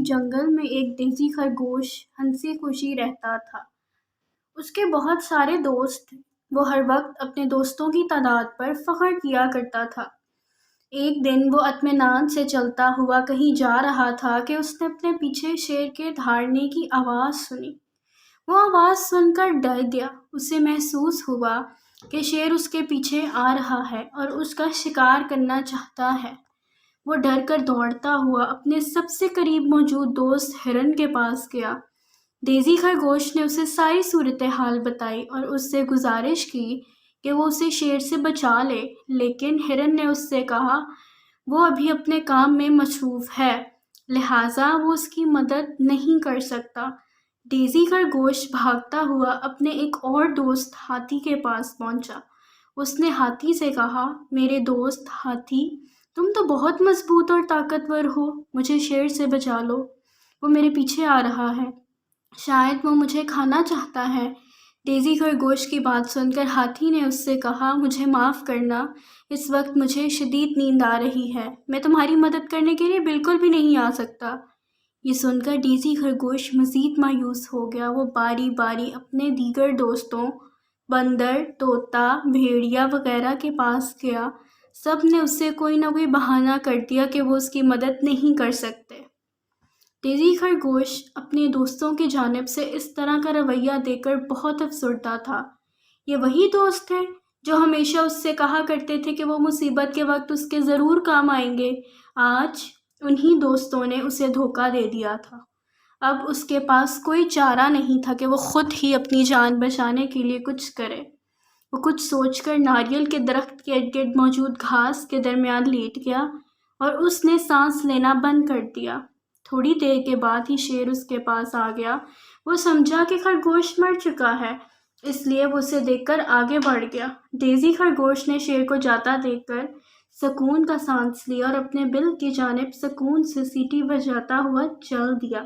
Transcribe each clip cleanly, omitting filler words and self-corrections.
جنگل میں ایک دیسی خرگوش ہنسی خوشی رہتا تھا۔ اس کے بہت سارے دوست تھے۔ وہ ہر وقت اپنے دوستوں کی تعداد پر فخر کیا کرتا تھا۔ ایک دن وہ اطمینان سے چلتا ہوا کہیں جا رہا تھا کہ اس نے اپنے پیچھے شیر کے دھاڑنے کی آواز سنی۔ وہ آواز سن کر ڈر گیا۔ اسے محسوس ہوا کہ شیر اس کے پیچھے آ رہا ہے اور اس کا شکار کرنا چاہتا ہے۔ وہ ڈر کر دوڑتا ہوا اپنے سب سے قریب موجود دوست ہرن کے پاس گیا۔ دیسی خرگوش نے اسے ساری صورتحال بتائی اور اس سے گزارش کی کہ وہ اسے شیر سے بچا لے، لیکن ہرن نے اس سے کہا وہ ابھی اپنے کام میں مصروف ہے، لہٰذا وہ اس کی مدد نہیں کر سکتا۔ دیسی خرگوش بھاگتا ہوا اپنے ایک اور دوست ہاتھی کے پاس پہنچا۔ اس نے ہاتھی سے کہا، میرے دوست ہاتھی، تم تو بہت مضبوط اور طاقتور ہو، مجھے شیر سے بچا لو، وہ میرے پیچھے آ رہا ہے، شاید وہ مجھے کھانا چاہتا ہے۔ دیسی خرگوش کی بات سن کر ہاتھی نے اس سے کہا، مجھے معاف کرنا، اس وقت مجھے شدید نیند آ رہی ہے، میں تمہاری مدد کرنے کے لیے بالکل بھی نہیں آ سکتا۔ یہ سن کر دیسی خرگوش مزید مایوس ہو گیا۔ وہ باری باری اپنے دیگر دوستوں بندر، طوطا، بھیڑیا وغیرہ کے پاس گیا۔ سب نے اس سے کوئی نہ کوئی بہانہ کر دیا کہ وہ اس کی مدد نہیں کر سکتے۔ دیسی خرگوش اپنے دوستوں کی جانب سے اس طرح کا رویہ دیکھ کر بہت افسردہ تھا۔ یہ وہی دوست تھے جو ہمیشہ اس سے کہا کرتے تھے کہ وہ مصیبت کے وقت اس کے ضرور کام آئیں گے۔ آج انہی دوستوں نے اسے دھوکہ دے دیا تھا۔ اب اس کے پاس کوئی چارہ نہیں تھا کہ وہ خود ہی اپنی جان بچانے کے لیے کچھ کرے۔ وہ کچھ سوچ کر ناریل کے درخت کے ارد گرد موجود گھاس کے درمیان لیٹ گیا اور اس نے سانس لینا بند کر دیا۔ تھوڑی دیر کے بعد ہی شیر اس کے پاس آ گیا۔ وہ سمجھا کہ خرگوش مر چکا ہے، اس لیے وہ اسے دیکھ کر آگے بڑھ گیا۔ دیسی خرگوش نے شیر کو جاتا دیکھ کر سکون کا سانس لیا اور اپنے بل کی جانب سکون سے سیٹی بجاتا ہوا چل دیا۔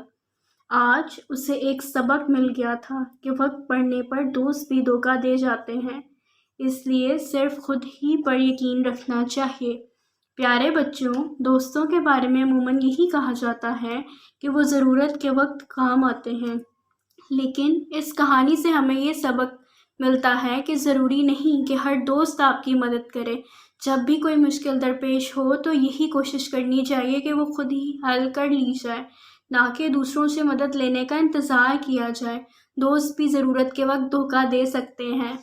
آج اسے ایک سبق مل گیا تھا کہ وقت پڑنے پر دوست بھی دھوکہ دے جاتے ہیں، اس لیے صرف خود ہی پر یقین رکھنا چاہیے۔ پیارے بچوں، دوستوں کے بارے میں عموماً یہی کہا جاتا ہے کہ وہ ضرورت کے وقت کام آتے ہیں، لیکن اس کہانی سے ہمیں یہ سبق ملتا ہے کہ ضروری نہیں کہ ہر دوست آپ کی مدد کرے۔ جب بھی کوئی مشکل درپیش ہو تو یہی کوشش کرنی چاہیے کہ وہ خود ہی حل کر لی جائے، نہ کہ دوسروں سے مدد لینے کا انتظار کیا جائے۔ دوست بھی ضرورت کے وقت دھوکہ دے سکتے ہیں۔